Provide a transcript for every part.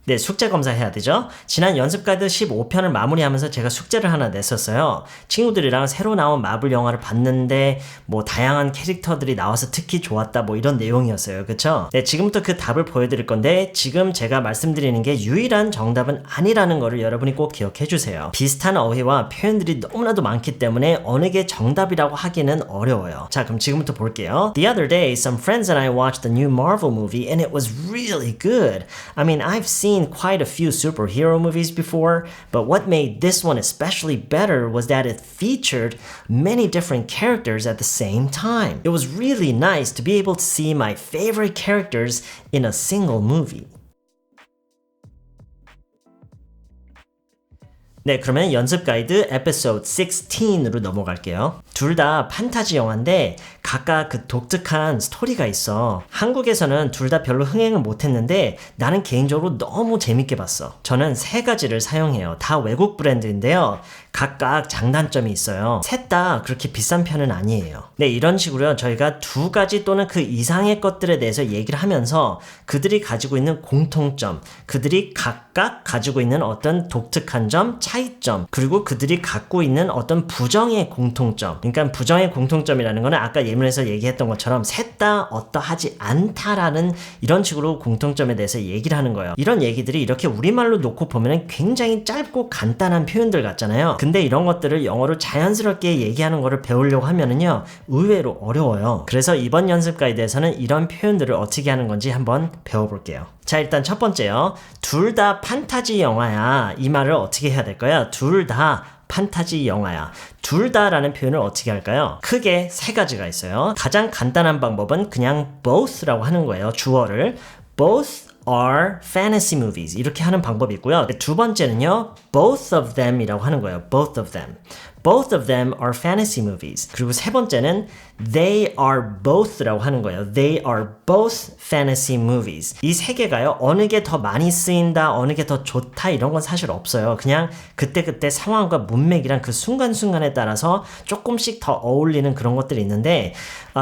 네, 숙제 검사해야 되죠? 지난 연습 가이드 15편을 마무리하면서 제가 숙제를 하나 냈었어요. 친구들이랑 새로 나온 마블 영화를 봤는데 뭐 다양한 캐릭터들이 나와서 특히 좋았다 뭐 이런 내용이었어요. 그쵸? 네, 지금부터 그 답을 보여드릴 건데 지금 제가 말씀드리는 게 유일한 정답은 아니라는 거를 여러분이 꼭 기억해 주세요. 비슷한 어휘와 표현들이 너무나도 많기 때문에 어느 게 정답이라고 하기는 어려워요. 자, 그럼 지금부터 볼게요. The other day, some friends and I watched the new Marvel movie and it was really good. I mean, I've seen quite a few superhero movies before, but what made this one especially better was that it featured many different characters at the same time. It was really nice to be able to see my favorite characters in a single movie. 네, 그러면 연습 가이드 에피소드 16으로 넘어갈게요. 둘 다 판타지 영화인데 각각 그 독특한 스토리가 있어. 한국에서는 둘 다 별로 흥행을 못했는데 나는 개인적으로 너무 재밌게 봤어. 저는 세 가지를 사용해요. 다 외국 브랜드인데요. 각각 장단점이 있어요. 셋 다 그렇게 비싼 편은 아니에요. 네, 이런 식으로요. 저희가 두 가지 또는 그 이상의 것들에 대해서 얘기를 하면서 그들이 가지고 있는 공통점, 그들이 각각 가지고 있는 어떤 독특한 점, 차이점, 그리고 그들이 갖고 있는 어떤 부정의 공통점. 그러니까 부정의 공통점이라는 거는 아까 예문에서 얘기했던 것처럼 셋 다 어떠하지 않다라는 이런 식으로 공통점에 대해서 얘기를 하는 거예요. 이런 얘기들이 이렇게 우리말로 놓고 보면 굉장히 짧고 간단한 표현들 같잖아요. 근데 이런 것들을 영어로 자연스럽게 얘기하는 거를 배우려고 하면은요, 의외로 어려워요. 그래서 이번 연습 가이드에서는 이런 표현들을 어떻게 하는 건지 한번 배워볼게요. 자, 일단 첫 번째요. 둘 다 판타지 영화야. 이 말을 어떻게 해야 될까요? 둘 다 판타지 영화야. 둘 다라는 표현을 어떻게 할까요? 크게 세 가지가 있어요. 가장 간단한 방법은 그냥 both라고 하는 거예요. 주어를. Both are fantasy movies. 이렇게 하는 방법이 있고요. 두 번째는요. Both of them 이라고 하는 거예요. Both of them. Both of them are fantasy movies. 그리고 세 번째는 They are both라고 하는 거예요. They are both fantasy movies. 이 세 개가요. 어느 게 더 많이 쓰인다, 어느 게 더 좋다 이런 건 사실 없어요. 그냥 그때그때 상황과 문맥이랑 그 순간순간에 따라서 조금씩 더 어울리는 그런 것들이 있는데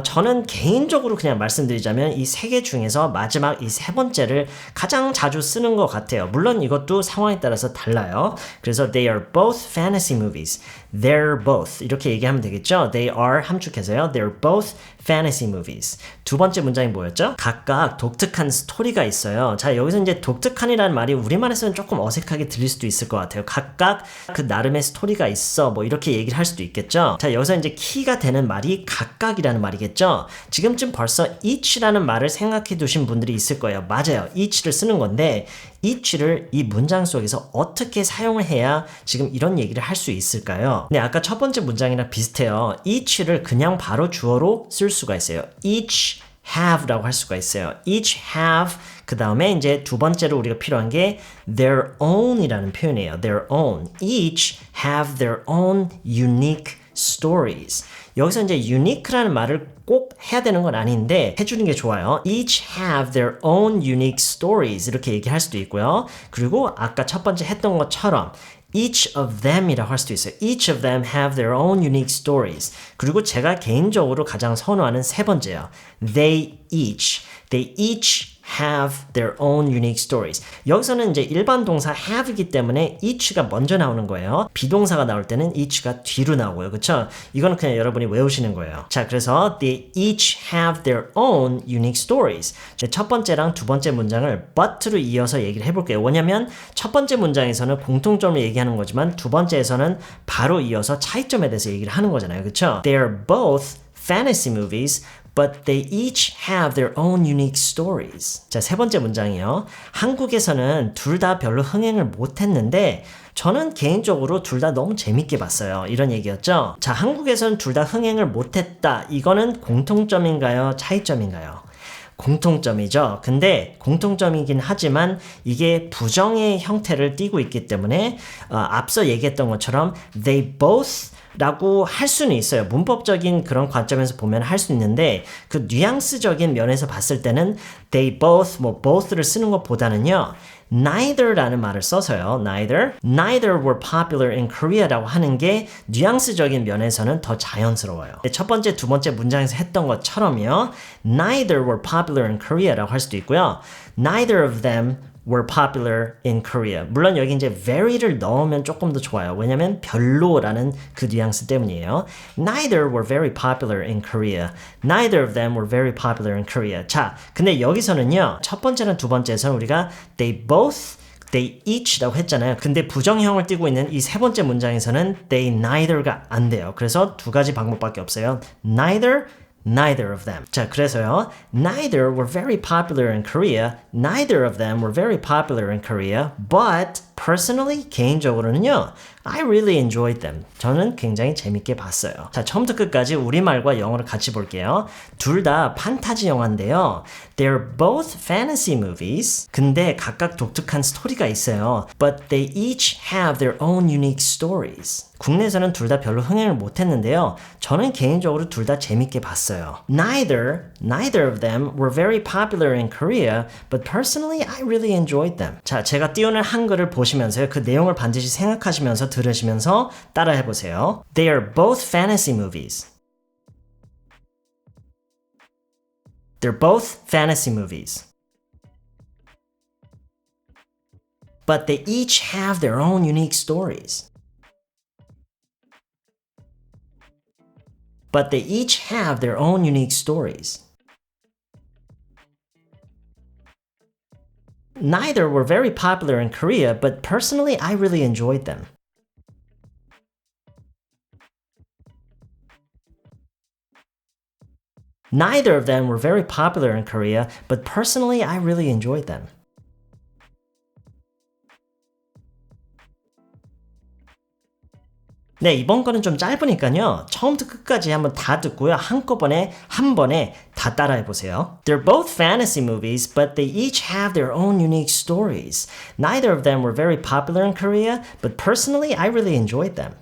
저는 개인적으로 그냥 말씀드리자면 이 세 개 중에서 마지막 이 세 번째를 가장 자주 쓰는 것 같아요. 물론 이것도 상황에 따라서 달라요. 그래서 They are both fantasy movies. They're both 이렇게 얘기하면 되겠죠. They are 함축해서요. They're both fantasy movies. 두 번째 문장이 뭐였죠? 각각 독특한 스토리가 있어요. 자, 여기서 이제 독특한이라는 말이 우리말에서는 조금 어색하게 들릴 수도 있을 것 같아요. 각각 그 나름의 스토리가 있어. 뭐 이렇게 얘기를 할 수도 있겠죠. 자, 여기서 이제 키가 되는 말이 각각이라는 말이겠죠. 지금쯤 벌써 each라는 말을 생각해 두신 분들이 있을 거예요. 맞아요. each를 쓰는 건데 each를 이 문장 속에서 어떻게 사용을 해야 지금 이런 얘기를 할 수 있을까요? 네, 아까 첫 번째 문장이랑 비슷해요. each를 그냥 바로 주어로 쓸 수가 있어요. each have라고 할 수가 있어요. each have 그 다음에 이제 두 번째로 우리가 필요한 게 their own이라는 표현이에요. their own. each have their own unique stories. 여기서 이제 unique라는 말을 꼭 해야 되는 건 아닌데 해주는 게 좋아요. Each have their own unique stories 이렇게 얘기할 수도 있고요. 그리고 아까 첫 번째 했던 것처럼 each of them 이라고 할 수도 있어요. Each of them have their own unique stories. 그리고 제가 개인적으로 가장 선호하는 세 번째요. They each have their own unique stories. 여기서는 이제 일반 동사 have이기 때문에 each가 먼저 나오는 거예요. 비동사가 나올 때는 each가 뒤로 나오고요. 그쵸? 이거는 그냥 여러분이 외우시는 거예요. 자, 그래서 they each have their own unique stories. 첫 번째랑 두 번째 문장을 but로 이어서 얘기를 해볼게요. 왜냐면 첫 번째 문장에서는 공통점을 얘기하는 거지만 두 번째에서는 바로 이어서 차이점에 대해서 얘기를 하는 거잖아요. 그쵸? They are both fantasy movies but they each have their own unique stories. 자, 세 번째 문장이요. 한국에서는 둘 다 별로 흥행을 못했는데 저는 개인적으로 둘 다 너무 재밌게 봤어요. 이런 얘기였죠. 자, 한국에서는 둘 다 흥행을 못했다. 이거는 공통점인가요? 차이점인가요? 공통점이죠. 근데 공통점이긴 하지만 이게 부정의 형태를 띠고 있기 때문에 앞서 얘기했던 것처럼 they both 라고 할 수는 있어요. 문법적인 그런 관점에서 보면 할 수 있는데 그 뉘앙스적인 면에서 봤을 때는 they both, both를 쓰는 것보다는요. neither라는 말을 써서요. neither were popular in Korea라고 하는 게 뉘앙스적인 면에서는 더 자연스러워요. 첫 번째, 두 번째 문장에서 했던 것처럼요. neither were popular in Korea라고 할 수도 있고요. neither of them were popular in Korea. 물론 여기 이제 very를 넣으면 조금 더 좋아요. 왜냐면 별로라는 그 뉘앙스 때문이에요. Neither were very popular in Korea. Neither of them were very popular in Korea. 자, 근데 여기서는요. 첫 번째랑 두 번째에서는 우리가 they both they each라고 했잖아요. 근데 부정형을 띠고 있는 이 세 번째 문장에서는 they neither가 안 돼요. 그래서 두 가지 방법밖에 없어요. Neither of them. 자, 그래서요. Neither were very popular in Korea. Neither of them were very popular in Korea. But personally, 개인적으로는요. I really enjoyed them. 저는 굉장히 재밌게 봤어요. 자, 처음부터 끝까지 우리말과 영어를 같이 볼게요. 둘 다 판타지 영화인데요. They're both fantasy movies. 근데 각각 독특한 스토리가 있어요. But they each have their own unique stories. 국내에서는 둘 다 별로 흥행을 못했는데요. 저는 개인적으로 둘 다 재밌게 봤어요. Neither of them were very popular in Korea, but personally I really enjoyed them. 자, 제가 띄우는 한글을 보시면서요. 그 내용을 반드시 생각하시면서 들으시면서 따라해 보세요. They are both fantasy movies. They're both fantasy movies. But they each have their own unique stories. But they each have their own unique stories. Neither were very popular in Korea, but personally I really enjoyed them. Neither of them were very popular in Korea, but personally I really enjoyed them. 네, 이번 거는 좀 짧으니까요. 처음부터 끝까지 한번 다 듣고요. 한꺼번에 한 번에 다 따라해 보세요. They're both fantasy movies, but they each have their own unique stories. Neither of them were very popular in Korea, but personally I really enjoyed them.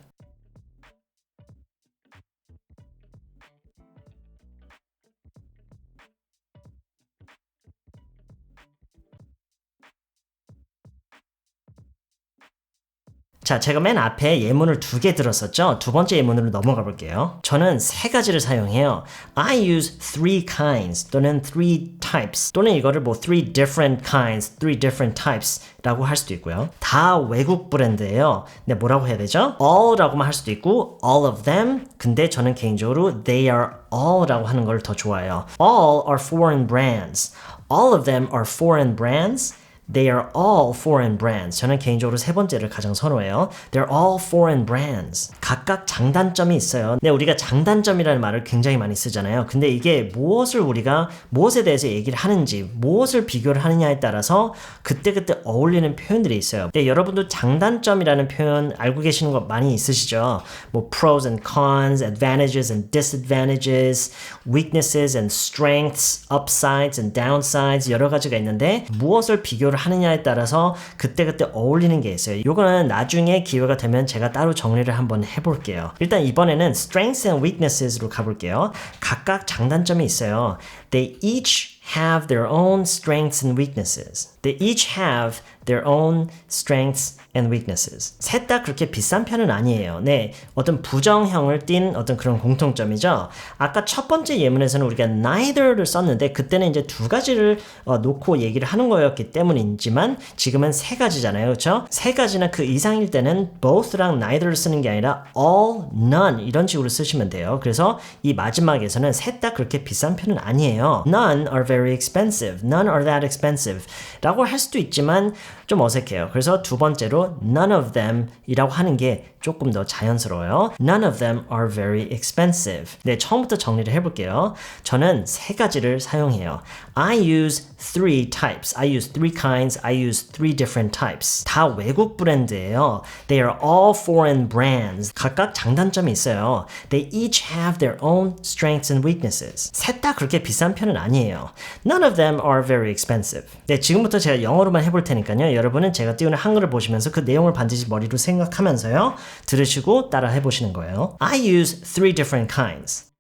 자, 제가 맨 앞에 예문을 두 개 들었었죠? 두 번째 예문으로 넘어가 볼게요. 저는 세 가지를 사용해요. I use three kinds 또는 three types 또는 이거를 뭐 three different kinds, three different types 라고 할 수도 있고요. 다 외국 브랜드예요. 네, 뭐라고 해야 되죠? all라고만 할 수도 있고 all of them. 근데 저는 개인적으로 they are all라고 하는 걸 더 좋아해요. All are foreign brands. All of them are foreign brands. They are all foreign brands. 저는 개인적으로 세 번째를 가장 선호해요. They're all foreign brands. 각각 장단점이 있어요. 네, 우리가 장단점이라는 말을 굉장히 많이 쓰잖아요. 근데 이게 무엇에 대해서 얘기를 하는지, 무엇을 비교를 하느냐에 따라서 그때그때 어울리는 표현들이 있어요. 네, 여러분도 장단점이라는 표현 알고 계시는 거 많이 있으시죠? 뭐 pros and cons, advantages and disadvantages, weaknesses and strengths, upsides and downsides 여러 가지가 있는데 무엇을 비교를 하느냐에 따라서 그때그때 어울리는 게 있어요. 요거는 나중에 기회가 되면 제가 따로 정리를 한번 해볼게요. 일단 이번에는 strengths and weaknesses로 가볼게요. 각각 장단점이 있어요. They each have their own strengths and weaknesses. They each have their own strengths and weaknesses. 셋 다 그렇게 비싼 편은 아니에요. 네, 어떤 부정형을 띤 어떤 그런 공통점이죠. 아까 첫 번째 예문에서는 우리가 neither를 썼는데 그때는 이제 두 가지를 놓고 얘기를 하는 거였기 때문이지만 지금은 세 가지잖아요. 그렇죠? 세 가지나 그 이상일 때는 both랑 neither를 쓰는 게 아니라 all, none 이런 식으로 쓰시면 돼요. 그래서 이 마지막에서는 셋 다 그렇게 비싼 편은 아니에요. None are very expensive. None are that expensive. 라고 할 수도 있지만 좀 어색해요. 그래서 두 번째로 none of them 이라고 하는 게 조금 더 자연스러워요. None of them are very expensive. 네, 처음부터 정리를 해볼게요. 저는 세 가지를 사용해요. I use three types. I use three kinds. I use three different types. 다 외국 브랜드예요. They are all foreign brands. 각각 장단점이 있어요. They each have their own strengths and weaknesses. 셋 다 그렇게 비싼 편은 아니에요. None of them are very expensive. 네, 지금부터 제가 영어로만 해볼 테니까요. 여러분은 제가 띄우는 한글을 보시면서 그 내용을 반드시 머리로 생각하면서요. 들으시고 따라 해보시는 거예요. I use three different kinds.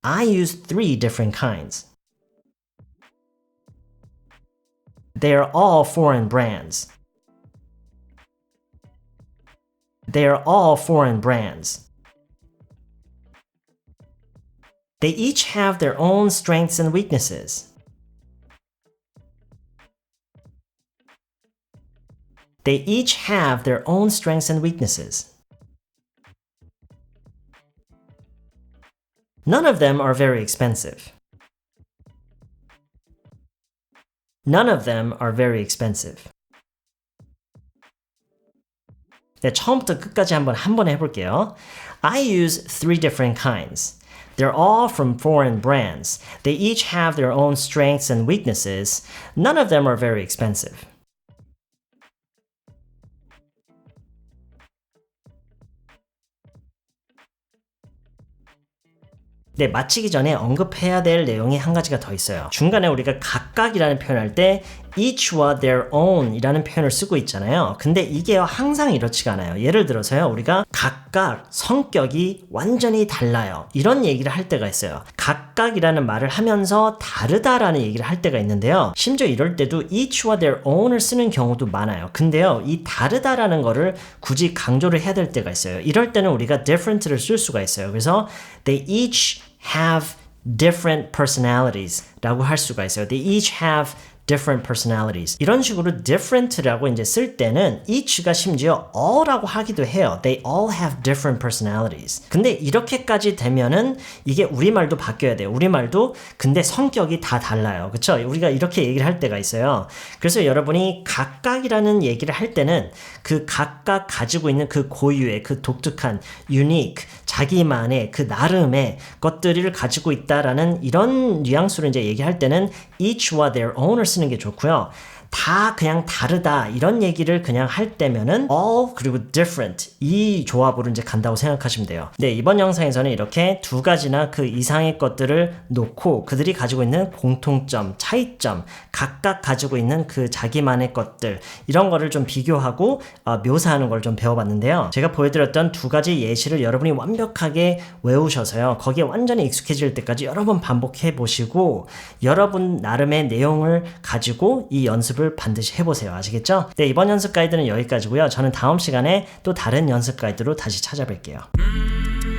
I use three different kinds. They are all foreign brands. They are all foreign brands. They each have their own strengths and weaknesses. They each have their own strengths and weaknesses. None of them are very expensive. None of them are very expensive. 네, 처음부터 끝까지 한번 해볼게요. I use 3 different kinds. They're all from foreign brands. They each have their own strengths and weaknesses. None of them are very expensive. 네, 마치기 전에 언급해야 될 내용이 한 가지가 더 있어요. 중간에 우리가 각각이라는 표현할 때 each와 their own 이라는 표현을 쓰고 있잖아요. 근데 이게 항상 이렇지가 않아요. 예를 들어서요, 우리가 각각 성격이 완전히 달라요. 이런 얘기를 할 때가 있어요. 각각이라는 말을 하면서 다르다라는 얘기를 할 때가 있는데요. 심지어 이럴 때도 each와 their own을 쓰는 경우도 많아요. 근데요, 이 다르다라는 거를 굳이 강조를 해야 될 때가 있어요. 이럴 때는 우리가 different를 쓸 수가 있어요. 그래서 they each have different personalities 라고 할 수가 있어요. They each have different personalities. 이런 식으로 different라고 이제 쓸 때는 each가 심지어 all라고 하기도 해요. They all have different personalities. 근데 이렇게까지 되면은 이게 우리말도 바뀌어야 돼요. 우리말도 근데 성격이 다 달라요. 그쵸? 우리가 이렇게 얘기를 할 때가 있어요. 그래서 여러분이 각각이라는 얘기를 할 때는 그 각각 가지고 있는 그 고유의 그 독특한 unique 자기만의 그 나름의 것들을 가지고 있다라는 이런 뉘앙스로 이제 얘기할 때는 each와 their own을 쓰는 게 좋고요. 다 그냥 다르다 이런 얘기를 그냥 할 때면은 all 그리고 different 이 조합으로 이제 간다고 생각하시면 돼요. 네, 이번 영상에서는 이렇게 2가지나 그 이상의 것들을 놓고 그들이 가지고 있는 공통점, 차이점, 각각 가지고 있는 그 자기만의 것들 이런 거를 좀 비교하고 묘사하는 걸 좀 배워봤는데요. 제가 보여드렸던 2가지 예시를 여러분이 완벽하게 외우셔서요. 거기에 완전히 익숙해질 때까지 여러 번 반복해 보시고 여러분 나름의 내용을 가지고 이 연습을 반드시 해보세요. 아시겠죠? 네, 이번 연습 가이드는 여기까지고요. 저는 다음 시간에 또 다른 연습 가이드로 다시 찾아뵐게요.